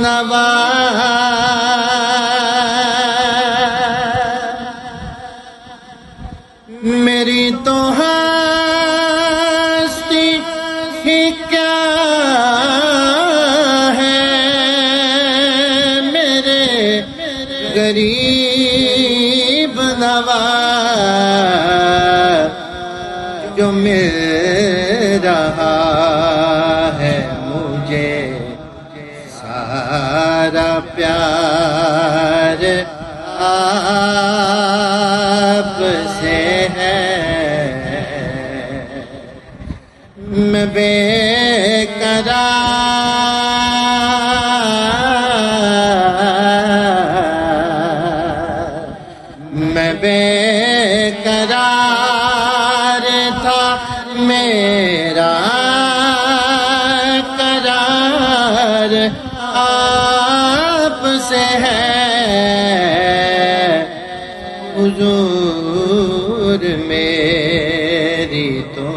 نوا میری تو ہستی ہی کیا ہے میرے غریب نواز جو مل رہا ہے مجھے سارا پیار آپ سے ہے میں بے قرار تھا میرا قرار آپ سے ہے حضور میری تو